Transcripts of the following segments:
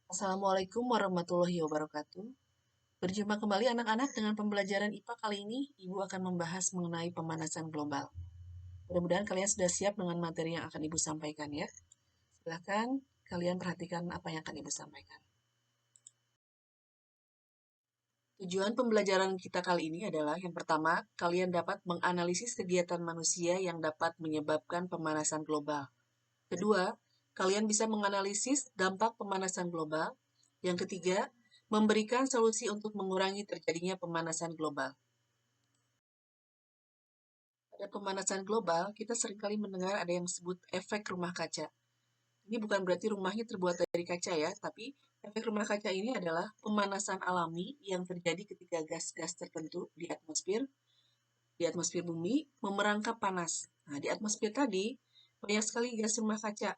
Assalamualaikum warahmatullahi wabarakatuh. Berjumpa kembali anak-anak dengan pembelajaran IPA kali ini. Ibu akan membahas mengenai pemanasan global. Mudah-mudahan kalian sudah siap dengan materi yang akan Ibu sampaikan ya. Silakan kalian perhatikan apa yang akan Ibu sampaikan. Tujuan pembelajaran kita kali ini adalah yang pertama, kalian dapat menganalisis kegiatan manusia yang dapat menyebabkan pemanasan global. Kedua, kalian bisa menganalisis dampak pemanasan global. Yang ketiga, memberikan solusi untuk mengurangi terjadinya pemanasan global. Pada pemanasan global, kita seringkali mendengar ada yang disebut efek rumah kaca. Ini bukan berarti rumahnya terbuat dari kaca ya, tapi efek rumah kaca ini adalah pemanasan alami yang terjadi ketika gas-gas tertentu di atmosfer bumi, memerangkap panas. Nah, di atmosfer tadi, banyak sekali gas rumah kaca.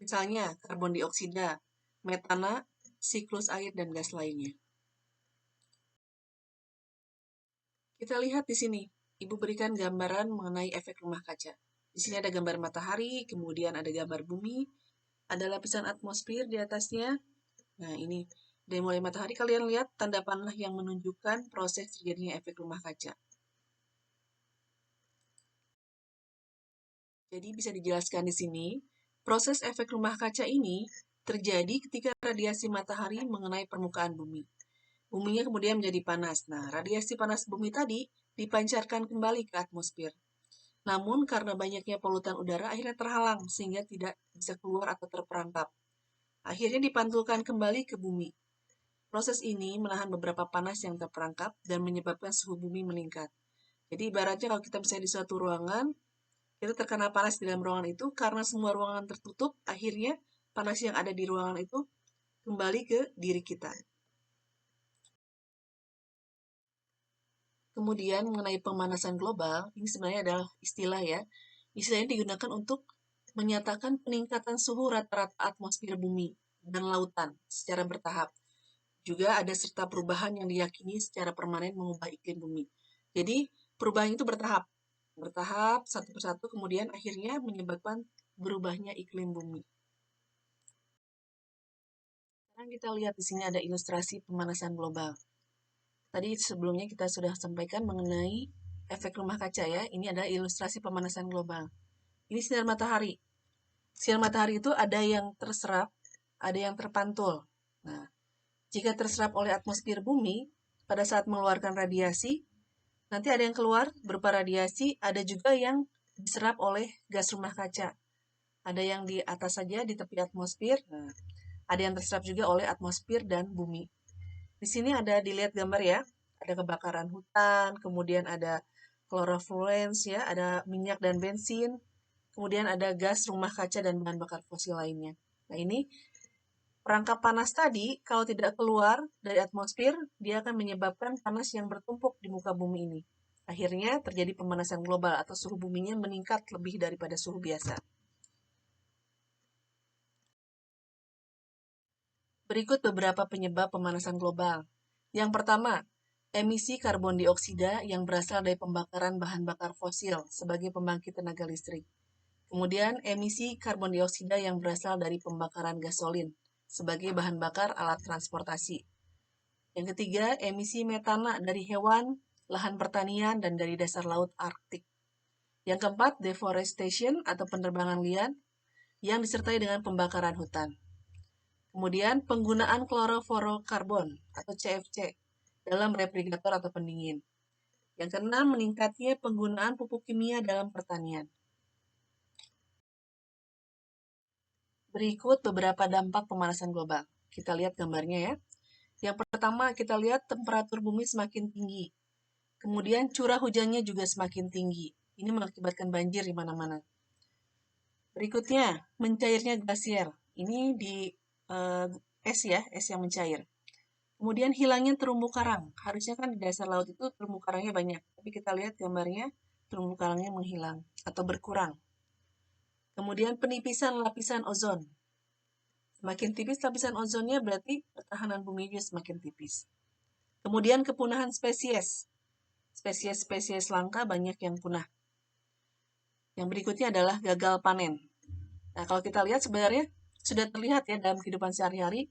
Misalnya, karbon dioksida, metana, siklus air, dan gas lainnya. Kita lihat di sini, Ibu berikan gambaran mengenai efek rumah kaca. Di sini ada gambar matahari, kemudian ada gambar bumi, ada lapisan atmosfer di atasnya. Nah, ini dari mulai matahari kalian lihat tanda panah yang menunjukkan proses terjadinya efek rumah kaca. Jadi bisa dijelaskan di sini, proses efek rumah kaca ini terjadi ketika radiasi matahari mengenai permukaan bumi. Buminya kemudian menjadi panas. Nah, radiasi panas bumi tadi dipancarkan kembali ke atmosfer. Namun karena banyaknya polutan udara akhirnya terhalang sehingga tidak bisa keluar atau terperangkap. Akhirnya dipantulkan kembali ke bumi. Proses ini menahan beberapa panas yang terperangkap dan menyebabkan suhu bumi meningkat. Jadi ibaratnya kalau kita misalnya di suatu ruangan, kita terkena panas di dalam ruangan itu karena semua ruangan tertutup, akhirnya panas yang ada di ruangan itu kembali ke diri kita. Kemudian mengenai pemanasan global, ini sebenarnya adalah istilah ya. Istilah ini digunakan untuk menyatakan peningkatan suhu rata-rata atmosfer bumi dan lautan secara bertahap. Juga ada serta perubahan yang diyakini secara permanen mengubah iklim bumi. Jadi perubahan itu bertahap. Bertahap satu persatu kemudian akhirnya menyebabkan berubahnya iklim bumi. Sekarang kita lihat di sini ada ilustrasi pemanasan global. Tadi sebelumnya kita sudah sampaikan mengenai efek rumah kaca ya. Ini adalah ilustrasi pemanasan global. Ini sinar matahari. Sinar matahari itu ada yang terserap, ada yang terpantul. Nah, jika terserap oleh atmosfer bumi, pada saat mengeluarkan radiasi, nanti ada yang keluar berupa radiasi, ada juga yang diserap oleh gas rumah kaca. Ada yang di atas saja di tepi atmosfer, nah, ada yang terserap juga oleh atmosfer dan bumi. Di sini ada dilihat gambar ya, ada kebakaran hutan, kemudian ada chlorofluorens ya, ada minyak dan bensin, kemudian ada gas rumah kaca dan bahan bakar fosil lainnya. Nah ini perangkap panas tadi kalau tidak keluar dari atmosfer, dia akan menyebabkan panas yang bertumpuk di muka bumi ini. Akhirnya terjadi pemanasan global atau suhu buminya meningkat lebih daripada suhu biasa. Berikut beberapa penyebab pemanasan global. Yang pertama, emisi karbon dioksida yang berasal dari pembakaran bahan bakar fosil sebagai pembangkit tenaga listrik. Kemudian, emisi karbon dioksida yang berasal dari pembakaran gasolin sebagai bahan bakar alat transportasi. Yang ketiga, emisi metana dari hewan, lahan pertanian, dan dari dasar laut Arktik. Yang keempat, deforestation atau penerbangan liar yang disertai dengan pembakaran hutan. Kemudian penggunaan klorofluorokarbon atau CFC dalam refrigerator atau pendingin. Yang keenam, meningkatnya penggunaan pupuk kimia dalam pertanian. Berikut beberapa dampak pemanasan global. Kita lihat gambarnya ya. Yang pertama, kita lihat temperatur bumi semakin tinggi. Kemudian curah hujannya juga semakin tinggi. Ini mengakibatkan banjir di mana-mana. Berikutnya, mencairnya glasier. Ini di es ya, es yang mencair. Kemudian hilangnya terumbu karang. Harusnya kan di dasar laut itu terumbu karangnya banyak. Tapi kita lihat gambarnya, terumbu karangnya menghilang atau berkurang. Kemudian penipisan lapisan ozon. Semakin tipis lapisan ozonnya berarti pertahanan bumi juga semakin tipis. Kemudian kepunahan spesies. Spesies-spesies langka banyak yang punah. Yang berikutnya adalah gagal panen. Nah, kalau kita lihat sebenarnya sudah terlihat ya dalam kehidupan sehari-hari,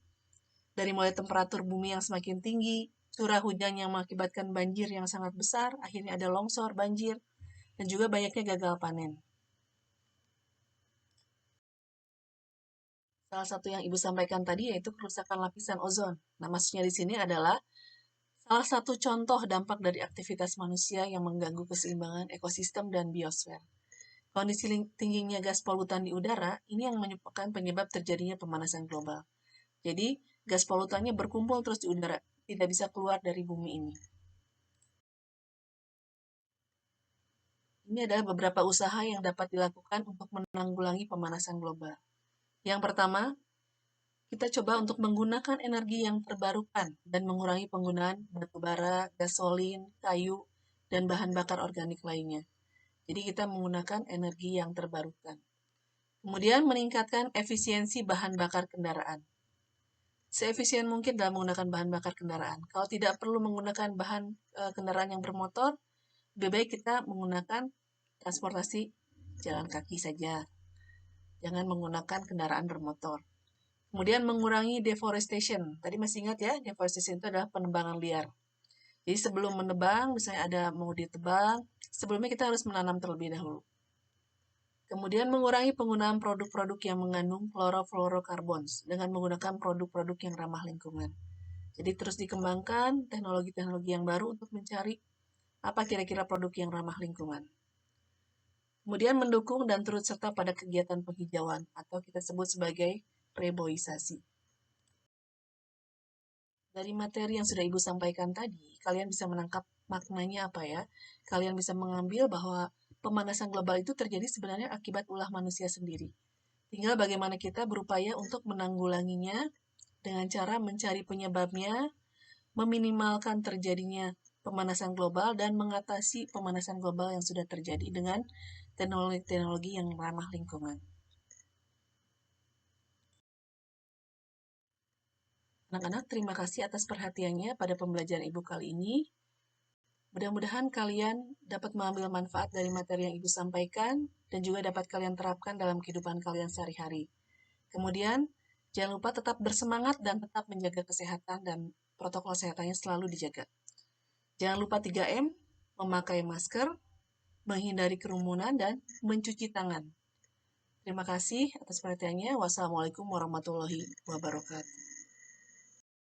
Dari mulai temperatur bumi yang semakin tinggi, curah hujan yang mengakibatkan banjir yang sangat besar, akhirnya ada longsor, banjir, dan juga banyaknya gagal panen. Salah satu yang Ibu sampaikan tadi yaitu kerusakan lapisan ozon. Nah, maksudnya di sini adalah salah satu contoh dampak dari aktivitas manusia yang mengganggu keseimbangan ekosistem dan biosfer. Kondisi tingginya gas polutan di udara, ini yang menyebabkan penyebab terjadinya pemanasan global. Jadi, gas polutannya berkumpul terus di udara, tidak bisa keluar dari bumi ini. Ini adalah beberapa usaha yang dapat dilakukan untuk menanggulangi pemanasan global. Yang pertama, kita coba untuk menggunakan energi yang terbarukan dan mengurangi penggunaan batu bara, gasolin, kayu, dan bahan bakar organik lainnya. Jadi kita menggunakan energi yang terbarukan. Kemudian meningkatkan efisiensi bahan bakar kendaraan. Seefisien mungkin dalam menggunakan bahan bakar kendaraan. Kalau tidak perlu menggunakan kendaraan yang bermotor, lebih baik kita menggunakan transportasi jalan kaki saja. Jangan menggunakan kendaraan bermotor. Kemudian mengurangi deforestation. Tadi masih ingat ya, deforestation itu adalah penebangan liar. Jadi sebelum menebang, misalnya ada mau ditebang, sebelumnya kita harus menanam terlebih dahulu. Kemudian mengurangi penggunaan produk-produk yang mengandung klorofluorokarbon dengan menggunakan produk-produk yang ramah lingkungan. Jadi terus dikembangkan teknologi-teknologi yang baru untuk mencari apa kira-kira produk yang ramah lingkungan. Kemudian mendukung dan turut serta pada kegiatan penghijauan atau kita sebut sebagai reboisasi. Dari materi yang sudah Ibu sampaikan tadi, kalian bisa menangkap maknanya apa ya? Kalian bisa mengambil bahwa pemanasan global itu terjadi sebenarnya akibat ulah manusia sendiri. Tinggal bagaimana kita berupaya untuk menanggulanginya dengan cara mencari penyebabnya, meminimalkan terjadinya pemanasan global, dan mengatasi pemanasan global yang sudah terjadi dengan teknologi-teknologi yang ramah lingkungan. Anak-anak, terima kasih atas perhatiannya pada pembelajaran Ibu kali ini. Mudah-mudahan kalian dapat mengambil manfaat dari materi yang Ibu sampaikan dan juga dapat kalian terapkan dalam kehidupan kalian sehari-hari. Kemudian, jangan lupa tetap bersemangat dan tetap menjaga kesehatan dan protokol kesehatannya selalu dijaga. Jangan lupa 3M, memakai masker, menghindari kerumunan, dan mencuci tangan. Terima kasih atas perhatiannya. Wassalamualaikum warahmatullahi wabarakatuh.